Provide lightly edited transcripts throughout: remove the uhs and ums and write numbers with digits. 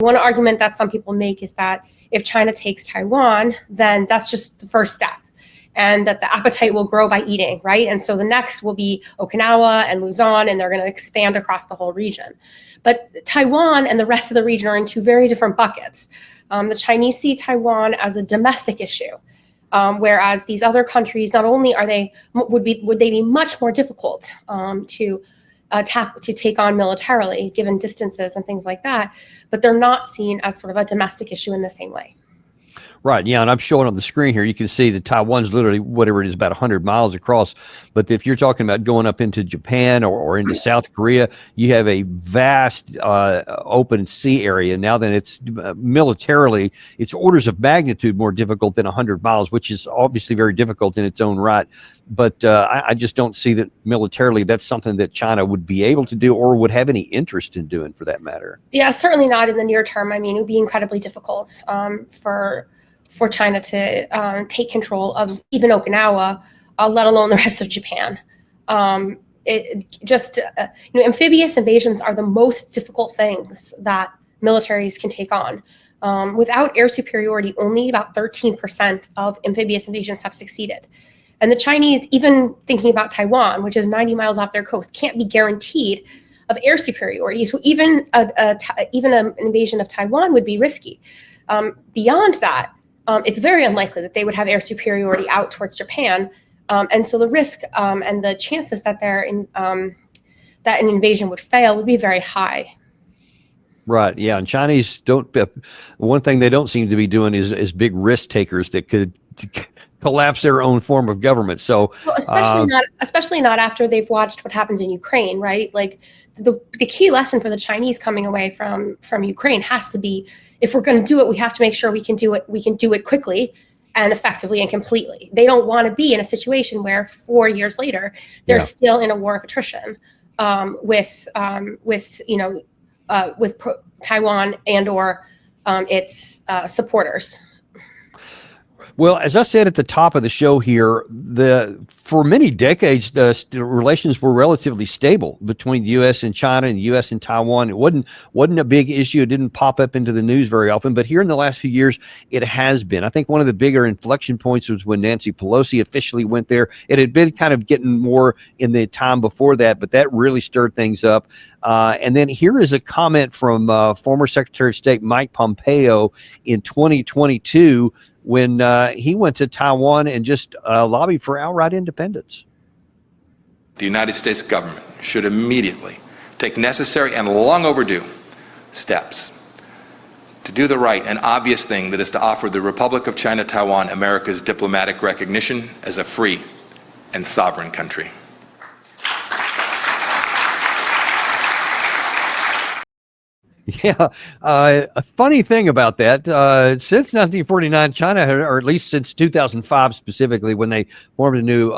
One argument that some people make is that if China takes Taiwan, then that's just the first step, and that the appetite will grow by eating, right? And so the next will be Okinawa and Luzon, and they're going to expand across the whole region. But Taiwan and the rest of the region are in two very different buckets. The Chinese see Taiwan as a domestic issue, whereas these other countries, not only would they be much more difficult to take on militarily, given distances and things like that, but they're not seen as sort of a domestic issue in the same way. Right. Yeah. And I'm showing on the screen here, you can see that Taiwan's literally whatever it is, about 100 miles across. But if you're talking about going up into Japan or into South Korea, you have a vast open sea area. Now then it's militarily, it's orders of magnitude more difficult than 100 miles, which is obviously very difficult in its own right. But I just don't see that militarily that's something that China would be able to do or would have any interest in doing, for that matter. Yeah, certainly not in the near term. I mean, it would be incredibly difficult for China to take control of even Okinawa, let alone the rest of Japan. Amphibious invasions are the most difficult things that militaries can take on. Without air superiority, only about 13% of amphibious invasions have succeeded. And the Chinese, even thinking about Taiwan, which is 90 miles off their coast, can't be guaranteed of air superiority. So even an invasion of Taiwan would be risky. Beyond that, it's very unlikely that they would have air superiority out towards Japan. And so the risk and the chances that that an invasion would fail would be very high. Right. Yeah. And Chinese don't. One thing they don't seem to be doing is big risk takers that could collapse their own form of government. So especially not after they've watched what happens in Ukraine, right? Like the key lesson for the Chinese coming away from Ukraine has to be, if we're going to do it, we have to make sure we can do it quickly and effectively and completely. They don't want to be in a situation where 4 years later they're still in a war of attrition with Taiwan and or its supporters. Well, as I said at the top of the show here, for many decades, the relations were relatively stable between the U.S. and China and the U.S. and Taiwan. It wasn't a big issue. It didn't pop up into the news very often. But here in the last few years, it has been. I think one of the bigger inflection points was when Nancy Pelosi officially went there. It had been kind of getting more in the time before that, but that really stirred things up. And then here is a comment from former Secretary of State Mike Pompeo in 2022 when he went to Taiwan and just lobbied for outright independence. The United States government should immediately take necessary and long overdue steps to do the right and obvious thing, that is to offer the Republic of China Taiwan America's diplomatic recognition as a free and sovereign country. Yeah, a funny thing about that, since 1949, China, or at least since 2005 specifically, when they formed a new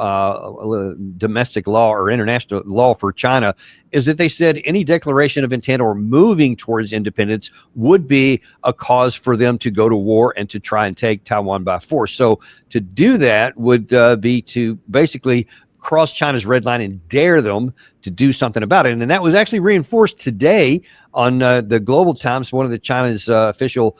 domestic law or international law for China, is that they said any declaration of intent or moving towards independence would be a cause for them to go to war and to try and take Taiwan by force. So to do that would be to basically cross China's red line and dare them to do something about it. And then that was actually reinforced today on the Global Times, one of the China's official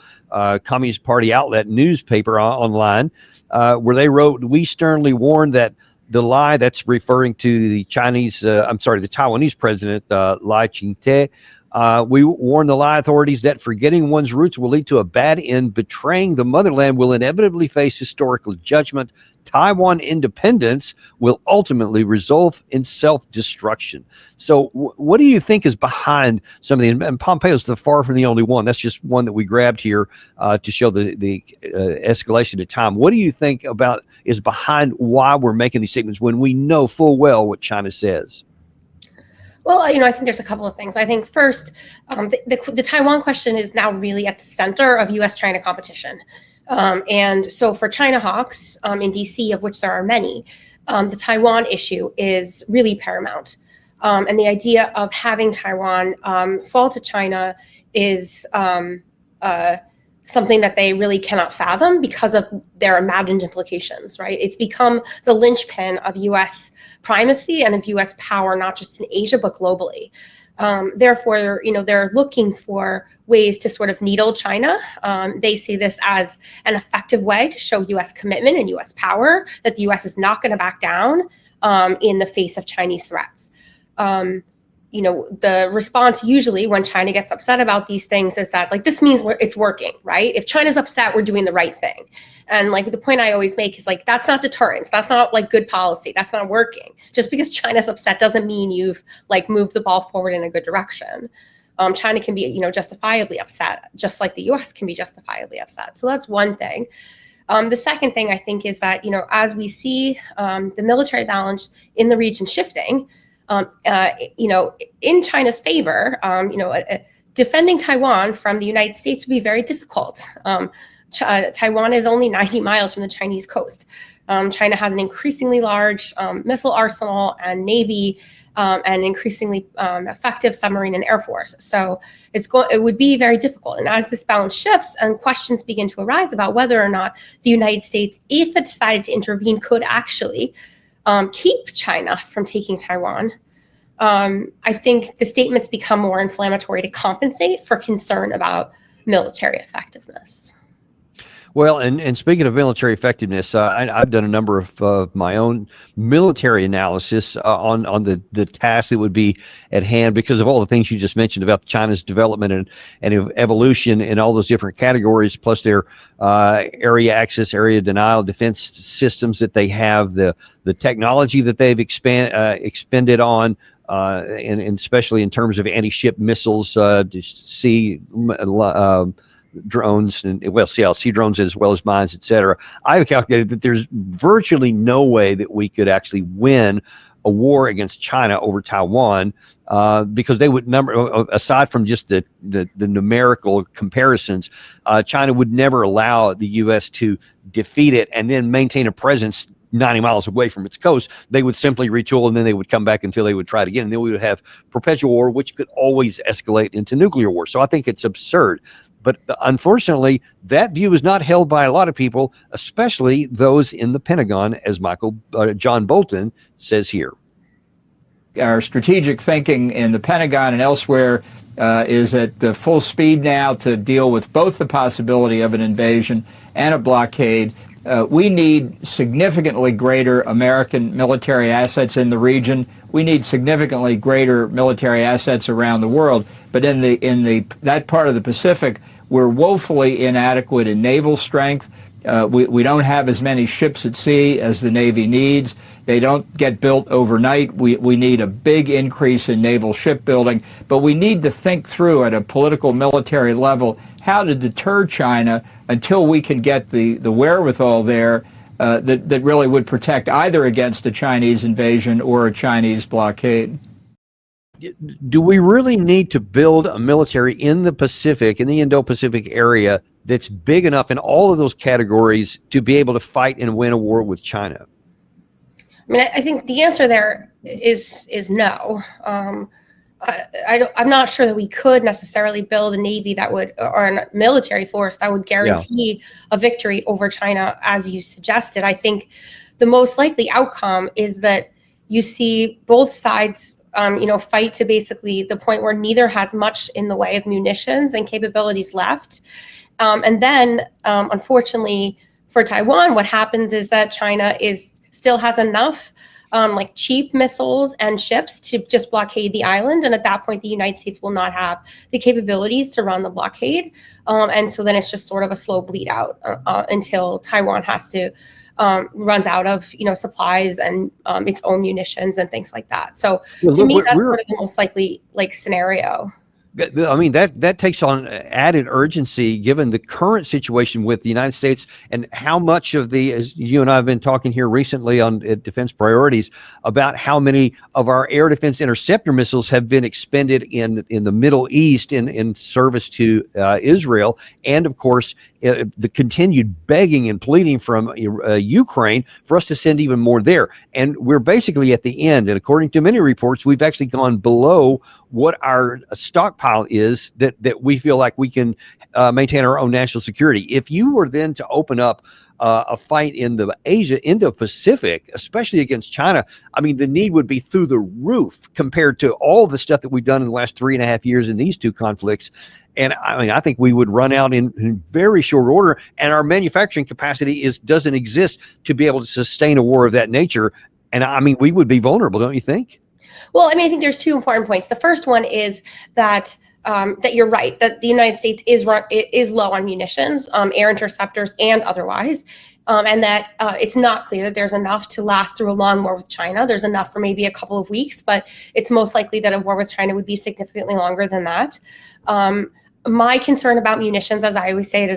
Communist Party outlet newspaper online, where they wrote, "We sternly warn that the lie," that's referring to the Taiwanese president, Lai Ching-te, "we warn the Lai authorities that forgetting one's roots will lead to a bad end. Betraying the motherland will inevitably face historical judgment. Taiwan independence will ultimately result in self-destruction." So what do you think is behind some of and Pompeo's far from the only one. That's just one that we grabbed here to show the escalation of time. What do you think is behind why we're making these statements when we know full well what China says? Well, I think there's a couple of things. I think first, the Taiwan question is now really at the center of U.S.-China competition. And so for China hawks in D.C., of which there are many, the Taiwan issue is really paramount. And the idea of having Taiwan fall to China is something that they really cannot fathom because of their imagined implications, right? It's become the linchpin of U.S. primacy and of U.S. power, not just in Asia, but globally. Therefore, they're looking for ways to sort of needle China. They see this as an effective way to show U.S. commitment and U.S. power, that the U.S. is not going to back down in the face of Chinese threats. The response usually when China gets upset about these things is that, like, this means it's working, right? If China's upset, we're doing the right thing. And like the point I always make is, like, that's not deterrence. That's not like good policy. That's not working. Just because China's upset doesn't mean you've like moved the ball forward in a good direction. China can be, justifiably upset, just like the U.S. can be justifiably upset. So that's one thing. The second thing I think is that, as we see the military balance in the region shifting, in China's favor, defending Taiwan from the United States would be very difficult. Taiwan is only 90 miles from the Chinese coast. China has an increasingly large missile arsenal and navy, and increasingly effective submarine and air force. So it would be very difficult. And as this balance shifts and questions begin to arise about whether or not the United States, if it decided to intervene, could actually keep China from taking Taiwan, I think the statements become more inflammatory to compensate for concern about military effectiveness. Well, and speaking of military effectiveness, I've done a number of my own military analysis on the tasks that would be at hand because of all the things you just mentioned about China's development and evolution in all those different categories, plus their area access, area denial, defense systems that they have, the technology that they've expended on, and especially in terms of anti-ship missiles, sea drones and sea drones as well as mines, etc. I've calculated that there's virtually no way that we could actually win a war against China over Taiwan because they would aside from just the numerical comparisons, China would never allow the U.S. to defeat it and then maintain a presence 90 miles away from its coast. They would simply retool and then they would come back until they would try it again. And then we would have perpetual war, which could always escalate into nuclear war. So I think it's absurd. But unfortunately, that view is not held by a lot of people, especially those in the Pentagon, as John Bolton says here. Our strategic thinking in the Pentagon and elsewhere is at full speed now to deal with both the possibility of an invasion and a blockade. We need significantly greater American military assets in the region. We need significantly greater military assets around the world. But in that part of the Pacific, we're woefully inadequate in naval strength. We don't have as many ships at sea as the Navy needs. They don't get built overnight. We need a big increase in naval shipbuilding. But we need to think through at a political military level how to deter China until we can get the wherewithal there that really would protect either against a Chinese invasion or a Chinese blockade. Do we really need to build a military in the Pacific, in the Indo-Pacific area, that's big enough in all of those categories to be able to fight and win a war with China? I mean, I think the answer there is no. I'm not sure that we could necessarily build a navy that would, or a military force that would guarantee a victory over China, as you suggested. I think the most likely outcome is that you see both sides fight to basically the point where neither has much in the way of munitions and capabilities left. And then, unfortunately, for Taiwan, what happens is that China still has enough cheap missiles and ships to just blockade the island. And at that point, the United States will not have the capabilities to run the blockade. And so then it's just sort of a slow bleed out until Taiwan runs out of supplies and its own munitions and things like that. So to me, that's sort of the most likely scenario. I mean, that takes on added urgency given the current situation with the United States and how much of as you and I have been talking here recently on defense priorities about how many of our air defense interceptor missiles have been expended in the Middle East in service to Israel. And of course, the continued begging and pleading from Ukraine for us to send even more there. And we're basically at the end. And according to many reports, we've actually gone below what our stockpile is that we feel like we can maintain our own national security. If you were then to open up a fight in the Indo-Pacific, especially against China, I mean, the need would be through the roof compared to all the stuff that we've done in the last 3.5 years in these two conflicts. And I mean, I think we would run out in very short order, and our manufacturing capacity doesn't exist to be able to sustain a war of that nature. And I mean, we would be vulnerable, don't you think? Well, I mean, I think there's two important points. The first one is that that you're right, that the United States is low on munitions, air interceptors and otherwise, and that it's not clear that there's enough to last through a long war with China. There's enough for maybe a couple of weeks, but it's most likely that a war with China would be significantly longer than that. My concern about munitions, as I always say,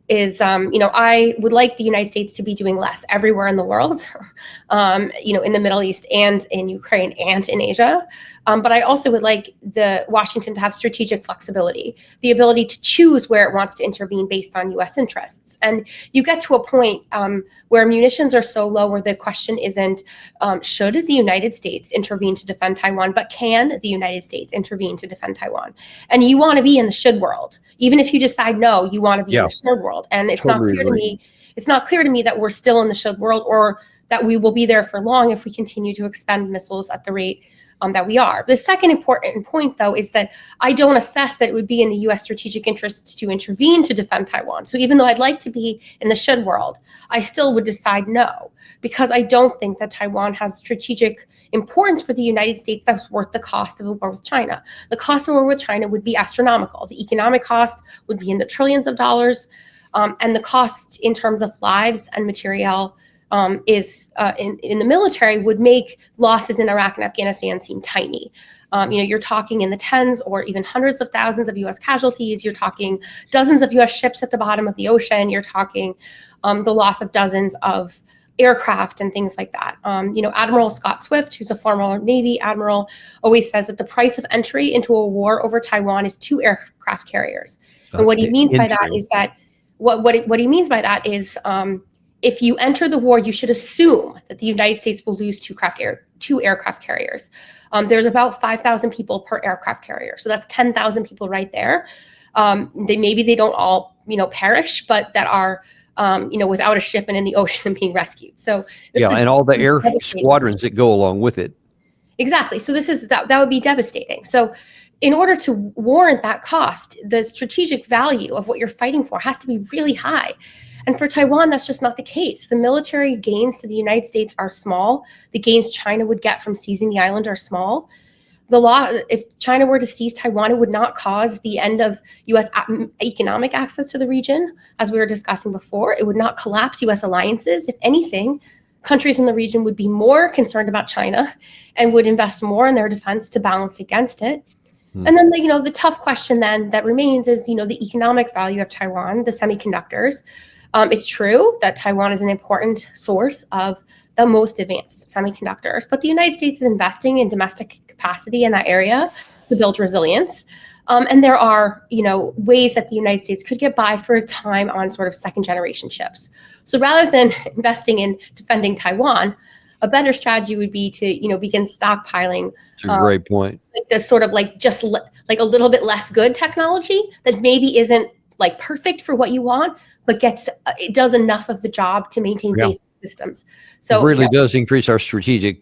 is I would like the United States to be doing less everywhere in the world, in the Middle East and in Ukraine and in Asia. But I also would like Washington to have strategic flexibility, the ability to choose where it wants to intervene based on U.S. interests. And you get to a point where munitions are so low where the question isn't, should the United States intervene to defend Taiwan, but can the United States intervene to defend Taiwan? And you want to be in the should world. Even if you decide no, you want to be in the should world. And it's totally not clear to me. It's not clear to me that we're still in the should world, or that we will be there for long if we continue to expend missiles at the rate that we are. The second important point, though, is that I don't assess that it would be in the U.S. strategic interest to intervene to defend Taiwan. So even though I'd like to be in the should world, I still would decide no, because I don't think that Taiwan has strategic importance for the United States that's worth the cost of a war with China. The cost of a war with China would be astronomical. The economic cost would be in the trillions of dollars, and the cost in terms of lives and material is in the military would make losses in Iraq and Afghanistan seem tiny. You're talking in the tens or even hundreds of thousands of U.S. casualties. You're talking dozens of U.S. ships at the bottom of the ocean. You're talking the loss of dozens of aircraft and things like that. Admiral Scott Swift, who's a former Navy admiral, always says that the price of entry into a war over Taiwan is 2 aircraft carriers. And what he means by that is that what he means by that is if you enter the war, you should assume that the United States will lose 2 aircraft carriers. There's about 5,000 people per aircraft carrier. So that's 10,000 people right there. Maybe they don't all, perish, but that are, without a ship and in the ocean and being rescued. So and all the air squadrons that go along with it. Exactly. So that would be devastating. So in order to warrant that cost, the strategic value of what you're fighting for has to be really high. And for Taiwan, that's just not the case. The military gains to the United States are small. The gains China would get from seizing the island are small. If China were to seize Taiwan, it would not cause the end of U.S. economic access to the region, as we were discussing before. It would not collapse U.S. alliances. If anything, countries in the region would be more concerned about China and would invest more in their defense to balance against it. And then, the tough question then that remains is, the economic value of Taiwan, the semiconductors. It's true that Taiwan is an important source of the most advanced semiconductors, but the United States is investing in domestic capacity in that area to build resilience. And there are, ways that the United States could get by for a time on sort of second generation chips. So rather than investing in defending Taiwan, a better strategy would be to, begin stockpiling. That's a great point. The sort of just a little bit less good technology that maybe isn't perfect for what you want, but it does enough of the job to maintain basic systems. So it really does increase our strategic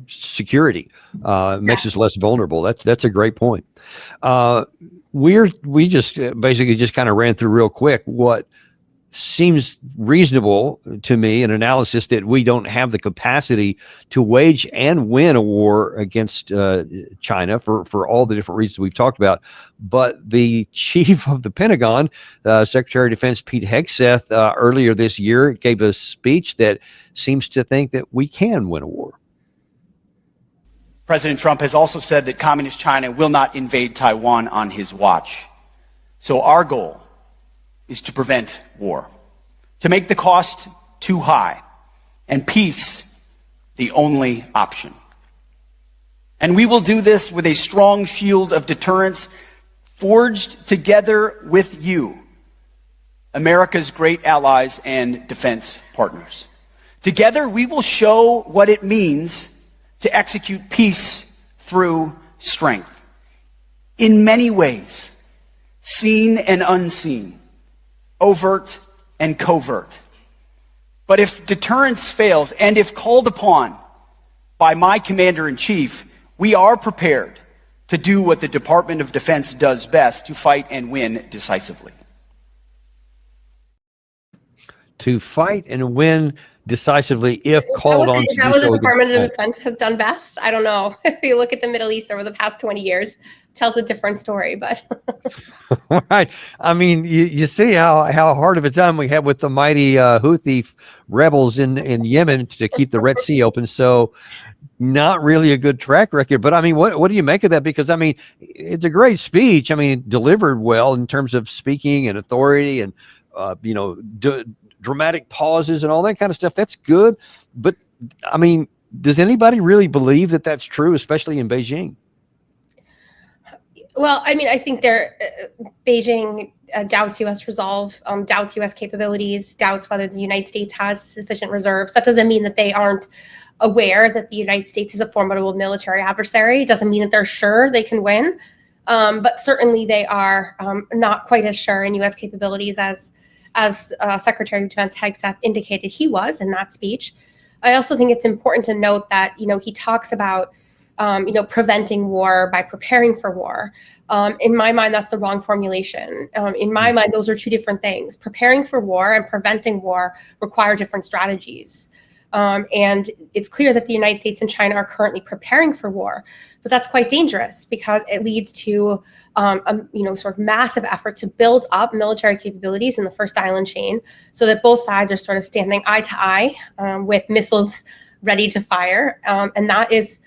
security. Makes us less vulnerable. That's a great point. We just basically just kind of ran through real quick what seems reasonable to me, an analysis that we don't have the capacity to wage and win a war against China for all the different reasons we've talked about. But the chief of the Pentagon, Secretary of Defense Pete Hegseth, earlier this year gave a speech that seems to think that we can win a war. President Trump has also said that Communist China will not invade Taiwan on his watch. So our goal is to prevent war, to make the cost too high, and peace the only option. And we will do this with a strong shield of deterrence forged together with you, America's great allies and defense partners. Together, we will show what it means to execute peace through strength. In many ways, seen and unseen, overt and covert. But if deterrence fails, and if called upon by my commander-in-chief, we are prepared to do what the Department of Defense does best, to fight and win decisively. To fight and win decisively if called on to Is that do what the so. Department of Defense has done best? I don't know. If you look at the Middle East over the past 20 years, it tells a different story, but Right. I mean, you see how hard of a time we had with the mighty Houthi rebels in Yemen to keep the Red Sea open. So not really a good track record. But I mean, what do you make of that? Because I mean, it's a great speech. I mean, delivered well in terms of speaking and authority and, dramatic pauses and all that kind of stuff. That's good. But I mean, does anybody really believe that that's true, especially in Beijing? well, I mean, I think Beijing doubts U.S. resolve, doubts U.S. capabilities, doubts whether the United States has sufficient reserves. That doesn't mean that they aren't aware that the United States is a formidable military adversary. It doesn't mean that they're sure they can win. But certainly they are not quite as sure in U.S. capabilities as Secretary of Defense Hegseth indicated he was in that speech. I also think it's important to note that, he talks about, preventing war by preparing for war. In my mind, that's the wrong formulation. In my mind, those are two different things. Preparing for war and preventing war require different strategies. And it's clear that the United States and China are currently preparing for war, but that's quite dangerous because it leads to, sort of massive effort to build up military capabilities in the first island chain so that both sides are sort of standing eye to eye with missiles ready to fire. And that is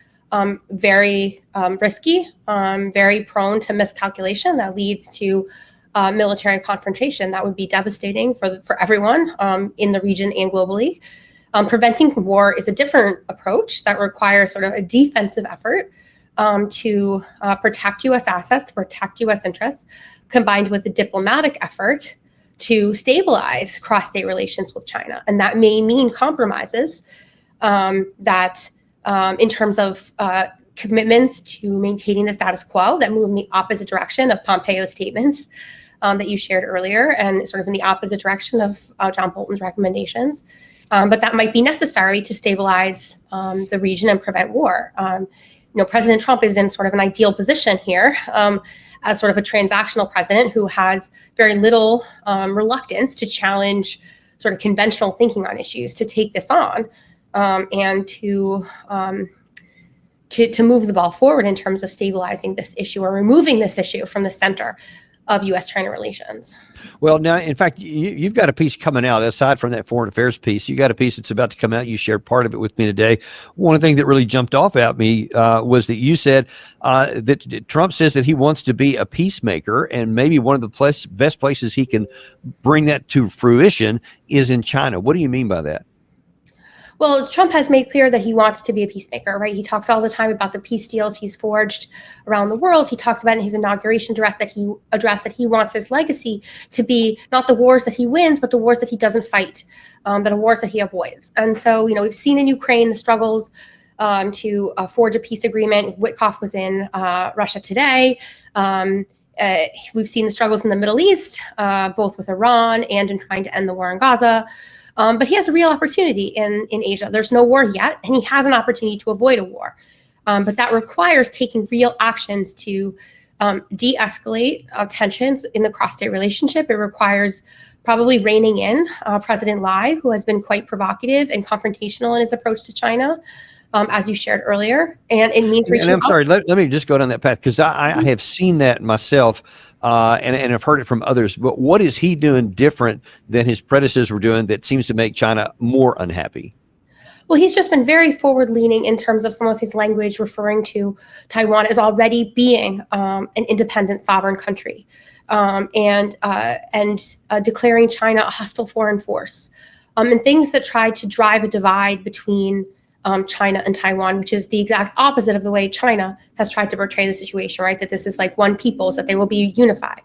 very risky, very prone to miscalculation that leads to military confrontation. That would be devastating for everyone in the region and globally. Preventing war is a different approach that requires sort of a defensive effort to protect U.S. assets, to protect U.S. interests, combined with a diplomatic effort to stabilize cross-state relations with China. And that may mean compromises that in terms of commitments to maintaining the status quo that move in the opposite direction of Pompeo's statements that you shared earlier, and sort of in the opposite direction of John Bolton's recommendations. But that might be necessary to stabilize the region and prevent war. President Trump is in sort of an ideal position here as sort of a transactional president who has very little reluctance to challenge sort of conventional thinking on issues, to take this on and to move the ball forward in terms of stabilizing this issue or removing this issue from the center of U.S.-China relations. Well, now, in fact, you've got a piece coming out, aside from that foreign affairs piece. You got a piece that's about to come out. You shared part of it with me today. One of the things that really jumped off at me was that you said that Trump says that he wants to be a peacemaker, and maybe one of the best places he can bring that to fruition is in China. What do you mean by that? Well, Trump has made clear that he wants to be a peacemaker, right? He talks all the time about the peace deals he's forged around the world. He talks about in his inauguration address that he wants his legacy to be not the wars that he wins, but the wars that he doesn't fight, that are wars that he avoids. And so, we've seen in Ukraine the struggles to forge a peace agreement. Witkoff was in Russia today. We've seen the struggles in the Middle East, both with Iran and in trying to end the war in Gaza. But he has a real opportunity in Asia. There's no war yet, and he has an opportunity to avoid a war. But that requires taking real actions to de-escalate tensions in the cross-state relationship. It requires probably reining in President Lai, who has been quite provocative and confrontational in his approach to China, as you shared earlier. And it means reaching out. And I'm sorry, let me just go down that path, because I have seen that myself. And I've heard it from others, but what is he doing different than his predecessors were doing that seems to make China more unhappy? Well, he's just been very forward-leaning in terms of some of his language, referring to Taiwan as already being an independent sovereign country, and declaring China a hostile foreign force, and things that try to drive a divide between China and Taiwan, which is the exact opposite of the way China has tried to portray the situation, right? That this is like one people's, that they will be unified.